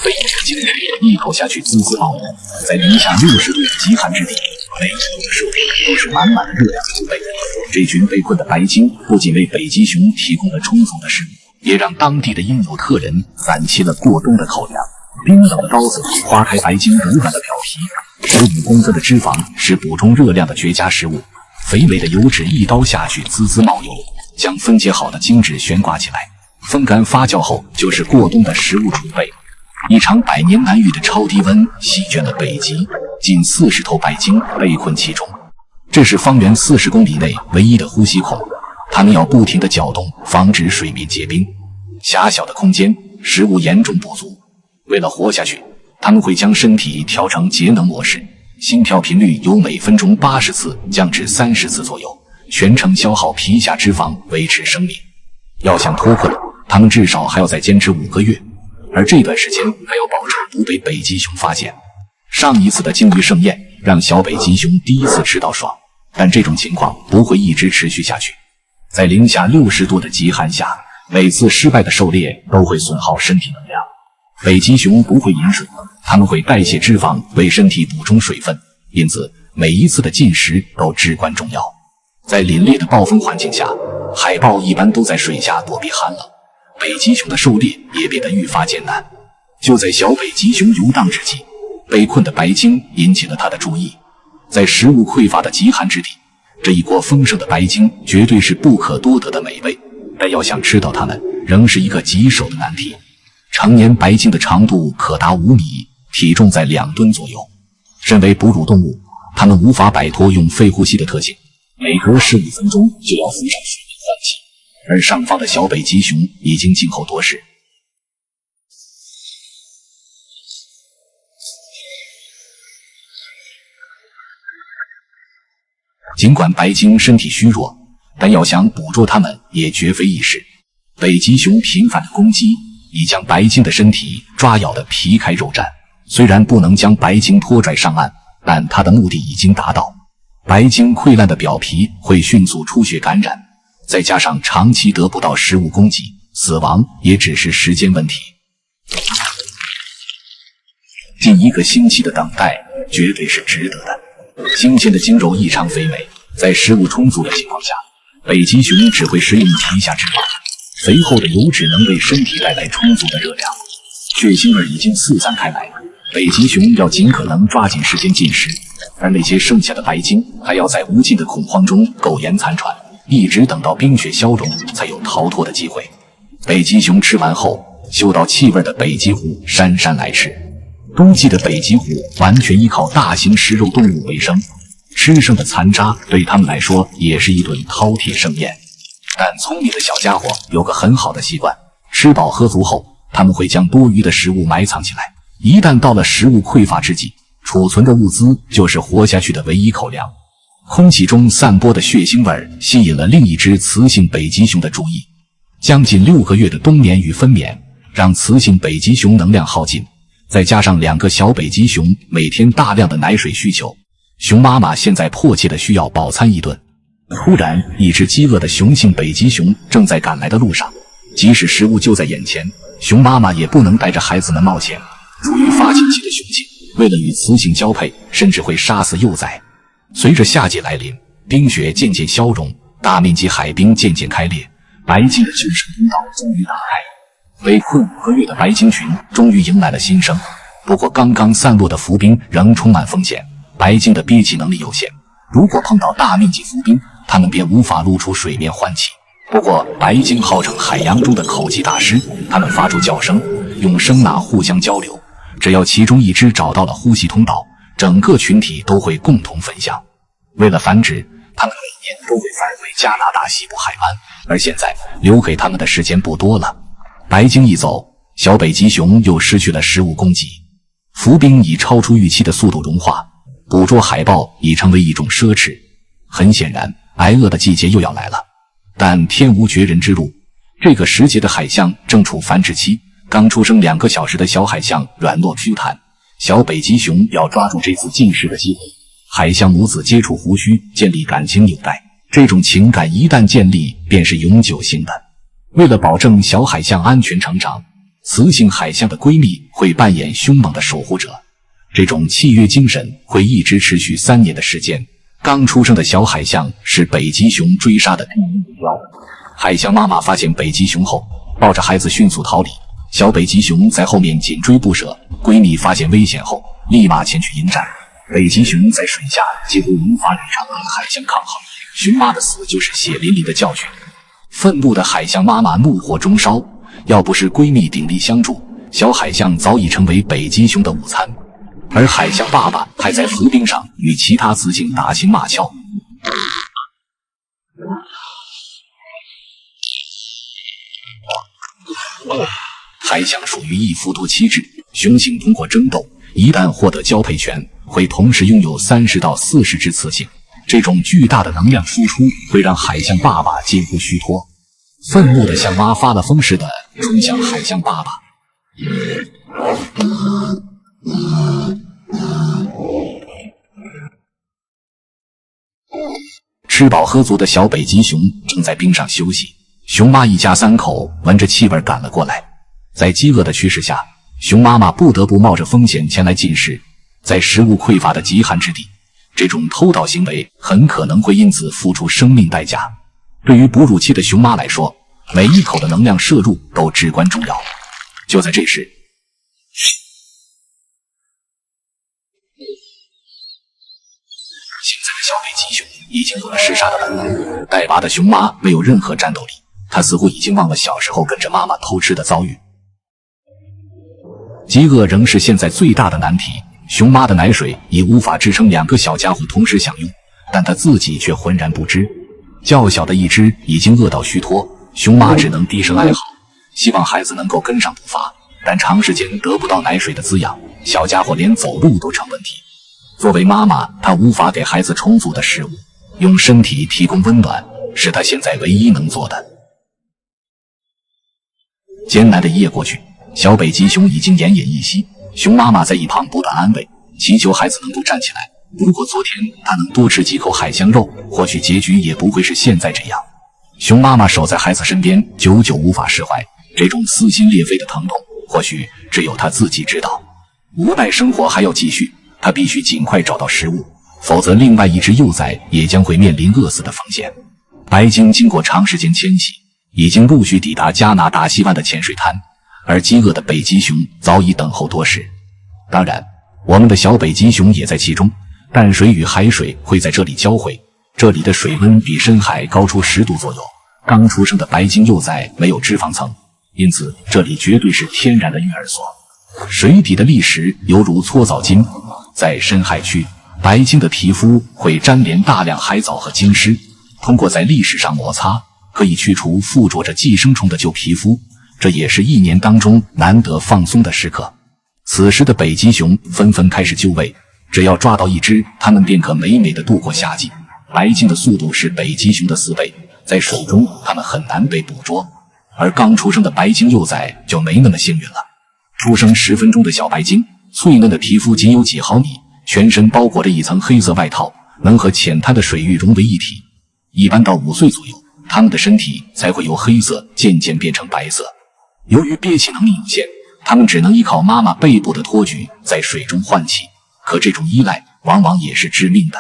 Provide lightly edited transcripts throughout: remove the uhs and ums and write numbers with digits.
北极的精致一口下去滋滋冒油，在零下60度的极寒之地，每一口的摄入都是满满的热量储备。这群被困的白鲸不仅为北极熊提供了充足的食物，也让当地的应有特人攒齐了过冬的口粮。冰冷的刀子划开白鲸柔软的表皮，15公分的脂肪是补充热量的绝佳食物。肥美的油脂一刀下去滋滋冒油，将分解好的精脂悬挂起来，风干发酵后就是过冬的食物储备。一场百年难遇的超低温席卷了北极，近40头白鲸被困其中。这是方圆40公里内唯一的呼吸孔，它们要不停地搅动，防止水面结冰。狭小的空间，食物严重不足。为了活下去，它们会将身体调成节能模式，心跳频率由每分钟80次降至30次左右，全程消耗皮下脂肪维持生命。要想脱困，它们至少还要再坚持5个月，而这段时间还要保证不被北极熊发现。上一次的鲸鱼盛宴让小北极熊第一次吃到爽，但这种情况不会一直持续下去。在零下60度的极寒下，每次失败的狩猎都会损耗身体能量。北极熊不会饮水，它们会代谢脂肪为身体补充水分，因此每一次的进食都至关重要。在凛冽的暴风环境下，海豹一般都在水下躲避寒冷，北极熊的狩猎也变得愈发艰难。就在小北极熊游荡之际，被困的白鲸引起了他的注意。在食物匮乏的极寒之地，这一锅丰盛的白鲸绝对是不可多得的美味，但要想吃到它们，仍是一个棘手的难题。成年白鲸的长度可达5米，体重在2吨左右。身为哺乳动物，它们无法摆脱用肺呼吸的特性，每隔15分钟就要浮上水面换气。而上方的小北极熊已经静候多时。尽管白鲸身体虚弱，但要想捕捉它们也绝非易事。北极熊频繁的攻击已将白鲸的身体抓咬得皮开肉绽，虽然不能将白鲸拖拽上岸，但它的目的已经达到。白鲸溃烂的表皮会迅速出血感染，再加上长期得不到食物供给，死亡也只是时间问题。近1个星期的等待绝对是值得的。新鲜的鲸肉异常肥美，在食物充足的情况下，北极熊只会食用皮下脂肪，肥厚的油脂能为身体带来充足的热量。血腥味已经四散开来，北极熊要尽可能抓紧时间进食，而那些剩下的白鲸还要在无尽的恐慌中苟延残喘，一直等到冰雪消融才有逃脱的机会。北极熊吃完后，嗅到气味的北极狐姗姗来迟。冬季的北极狐完全依靠大型食肉动物为生，吃剩的残渣对他们来说也是一顿饕餮盛宴。但聪明的小家伙有个很好的习惯，吃饱喝足后，他们会将多余的食物埋藏起来，一旦到了食物匮乏之际，储存的物资就是活下去的唯一口粮。空气中散播的血腥味吸引了另一只雌性北极熊的注意。将近6个月的冬眠与分娩让雌性北极熊能量耗尽，再加上2个小北极熊每天大量的奶水需求，熊妈妈现在迫切的需要饱餐一顿。突然，一只饥饿的雄性北极熊正在赶来的路上，即使食物就在眼前，熊妈妈也不能带着孩子们冒险。处于发情期的雄性为了与雌性交配，甚至会杀死幼崽。随着夏季来临，冰雪渐渐消融，大面积海冰渐渐开裂，白鲸的救生通道终于打开。被困5个月的白鲸群终于迎来了新生，不过刚刚散落的浮冰仍充满风险，白鲸的憋气能力有限，如果碰到大面积浮冰，它们便无法露出水面换气。不过白鲸号称海洋中的口技大师，它们发出叫声，用声呐互相交流，只要其中一只找到了呼吸通道，整个群体都会共同分享。为了繁殖，它们每年都会返回加拿大西部海湾，而现在留给它们的时间不多了。白鲸一走，小北极熊又失去了食物供给，浮冰以超出预期的速度融化，捕捉海豹已成为一种奢侈。很显然，挨饿的季节又要来了。但天无绝人之路，这个时节的海象正处繁殖期，刚出生2个小时的小海象软糯 Q 弹，小北极熊要抓住这次进食的机会。海象母子接触胡须，建立感情纽带，这种情感一旦建立，便是永久性的。为了保证小海象安全成长，雌性海象的闺蜜会扮演凶猛的守护者，这种契约精神会一直持续3年的时间。刚出生的小海象是北极熊追杀的第一目标。海象妈妈发现北极熊后，抱着孩子迅速逃离，小北极熊在后面紧追不舍。闺蜜发现危险后，立马前去迎战。北极熊在水下几乎无法与长和海象抗衡，熊妈的死就是血淋淋的教训。愤怒的海象妈妈怒火中烧，要不是闺蜜鼎力相助，小海象早已成为北极熊的午餐。而海象爸爸还在浮冰上与其他雌性打情骂俏。海象属于一夫多妻制，雄性通过争斗，一旦获得交配权，会同时拥有30到40只雌性。这种巨大的能量输出会让海象爸爸近乎虚脱。愤怒的象妈发了疯似的冲向海象爸爸。吃饱喝足的小北极熊正在冰上休息，熊妈一家3口闻着气味赶了过来。在饥饿的驱使下，熊妈妈不得不冒着风险前来进食。在食物匮乏的极寒之地，这种偷盗行为很可能会因此付出生命代价。对于哺乳期的熊妈来说，每一口的能量摄入都至关重要。就在这时，现在的小北极熊已经有了嗜杀的本能。带娃的熊妈没有任何战斗力，她似乎已经忘了小时候跟着妈妈偷吃的遭遇。饥饿仍是现在最大的难题，熊妈的奶水已无法支撑2个小家伙同时享用，但她自己却浑然不知。较小的一只已经饿到虚脱，熊妈只能低声哀嚎，希望孩子能够跟上步伐，但长时间得不到奶水的滋养，小家伙连走路都成问题。作为妈妈，她无法给孩子充足的食物，用身体提供温暖是她现在唯一能做的。艰难的一夜过去，小北极熊已经奄奄一息，熊妈妈在一旁不断安慰，祈求孩子能够站起来。如果昨天他能多吃几口海象肉，或许结局也不会是现在这样。熊妈妈守在孩子身边，久久无法释怀，这种撕心裂肺的疼痛，或许只有她自己知道。无奈生活还要继续，她必须尽快找到食物，否则另外一只幼崽也将会面临饿死的风险。白鲸经过长时间迁徙，已经陆续抵达加拿大西湾的浅水滩，而饥饿的北极熊早已等候多时。当然，我们的小北极熊也在其中，淡水与海水会在这里交汇，这里的水温比深海高出10度左右。刚出生的白鲸幼崽没有脂肪层，因此这里绝对是天然的育儿所。水底的砾石犹如搓澡巾，在深海区，白鲸的皮肤会沾连大量海藻和鲸尸，通过在砾石上摩擦，可以去除附着着寄生虫的旧皮肤，这也是1年当中难得放松的时刻。此时的北极熊纷纷开始就位，只要抓到一只，它们便可美美地度过夏季。白鲸的速度是北极熊的4倍，在水中它们很难被捕捉，而刚出生的白鲸幼崽就没那么幸运了。出生10分钟的小白鲸，脆嫩的皮肤仅有几毫米，全身包裹着一层黑色外套，能和浅滩的水域融为一体。一般到5岁左右，它们的身体才会由黑色渐渐变成白色。由于憋气能力有限，它们只能依靠妈妈背部的托举在水中换气，可这种依赖往往也是致命的。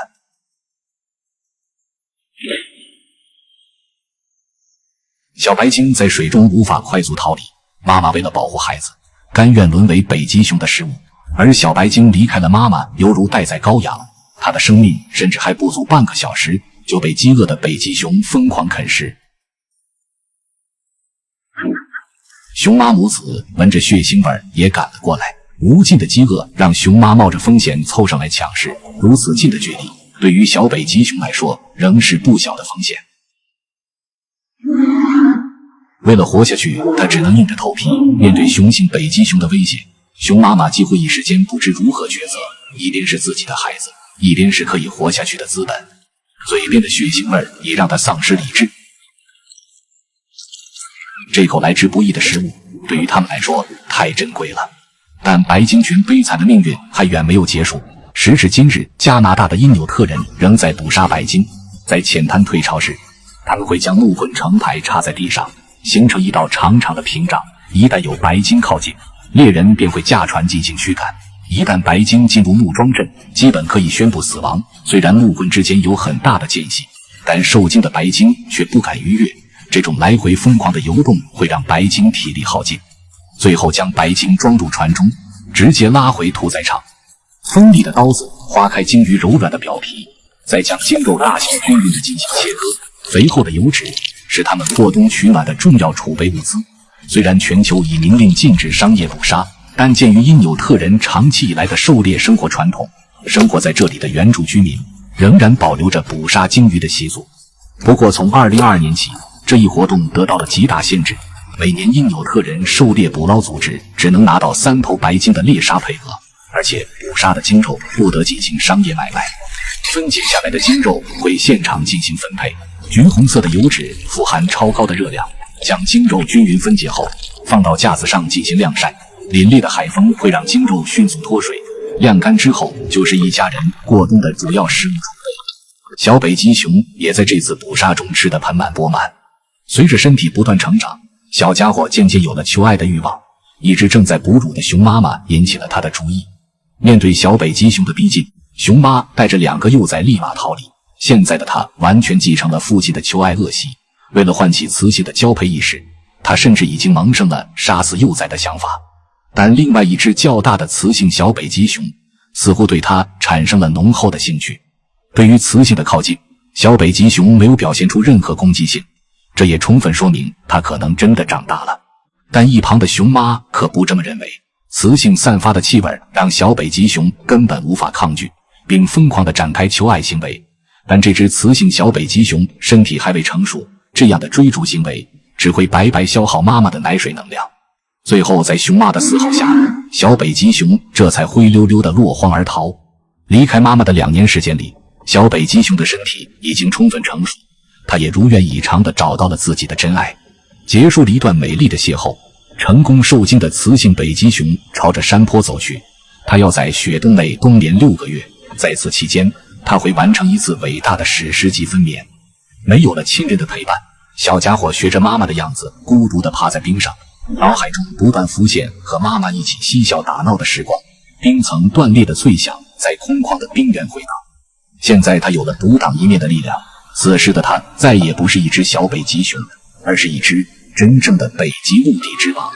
小白鲸在水中无法快速逃离，妈妈为了保护孩子，甘愿沦为北极熊的食物，而小白鲸离开了妈妈，犹如待宰羔羊，它的生命甚至还不足半个小时，就被饥饿的北极熊疯狂啃食。熊妈母子闻着血腥味也赶了过来，无尽的饥饿让熊妈冒着风险凑上来抢食，如此近的距离，对于小北极熊来说仍是不小的风险。为了活下去，它只能硬着头皮面对雄性北极熊的威胁。熊妈妈几乎一时间不知如何抉择，一边是自己的孩子，一边是可以活下去的资本，嘴边的血腥味也让她丧失理智。这口来之不易的食物对于他们来说太珍贵了，但白鲸群悲惨的命运还远没有结束。时至今日，加拿大的因纽特人仍在捕杀白鲸，在浅滩退潮时，他们会将木棍成排插在地上，形成一道长长的屏障，一旦有白鲸靠近，猎人便会驾船进行驱赶。一旦白鲸进入木桩阵，基本可以宣布死亡。虽然木棍之间有很大的间隙，但受惊的白鲸却不敢逾越。这种来回疯狂的游动会让白鲸体力耗尽，最后将白鲸装入船中，直接拉回屠宰场。锋利的刀子划开鲸鱼柔软的表皮，再将鲸肉大小均匀地进行切割。肥厚的油脂是它们过冬取暖的重要储备物资。虽然全球已明令禁止商业捕杀，但鉴于因纽特人长期以来的狩猎生活传统，生活在这里的原住居民仍然保留着捕杀鲸鱼的习俗。不过从2022年起，这一活动得到了极大限制，每年因纽特人狩猎捕捞组织只能拿到3头白鲸的猎杀配额，而且捕杀的鲸肉不得进行商业买卖。分解下来的鲸肉会现场进行分配，橘红色的油脂富含超高的热量，将鲸肉均匀分解后放到架子上进行晾晒。凛冽的海风会让鲸肉迅速脱水，晾干之后就是一家人过冬的主要食物储备。小北极熊也在这次捕杀中吃得盆满钵满。随着身体不断成长，小家伙渐渐有了求爱的欲望。一只正在哺乳的熊妈妈引起了他的注意。面对小北极熊的逼近，熊妈带着2个幼崽立马逃离。现在的他完全继承了父亲的求爱恶习，为了唤起雌性的交配意识，他甚至已经萌生了杀死幼崽的想法。但另外一只较大的雌性小北极熊似乎对他产生了浓厚的兴趣。对于雌性的靠近，小北极熊没有表现出任何攻击性，这也充分说明它可能真的长大了。但一旁的熊妈可不这么认为，雌性散发的气味让小北极熊根本无法抗拒，并疯狂地展开求爱行为。但这只雌性小北极熊身体还未成熟，这样的追逐行为只会白白消耗妈妈的奶水能量。最后在熊妈的嘶吼下，小北极熊这才灰溜溜地落荒而逃。离开妈妈的2年时间里，小北极熊的身体已经充分成熟，它也如愿以偿地找到了自己的真爱。结束了一段美丽的邂逅，成功受精的雌性北极熊朝着山坡走去。它要在雪洞内冬眠6个月，在此期间，它会完成一次伟大的史诗级分娩。没有了亲人的陪伴，小家伙学着妈妈的样子，孤独地趴在冰上，脑海中不断浮现和妈妈一起嬉笑打闹的时光。冰层断裂的脆响在空旷的冰原回荡。现在他有了独当一面的力量，此时的他再也不是一只小北极熊，而是一只真正的北极陆地之王。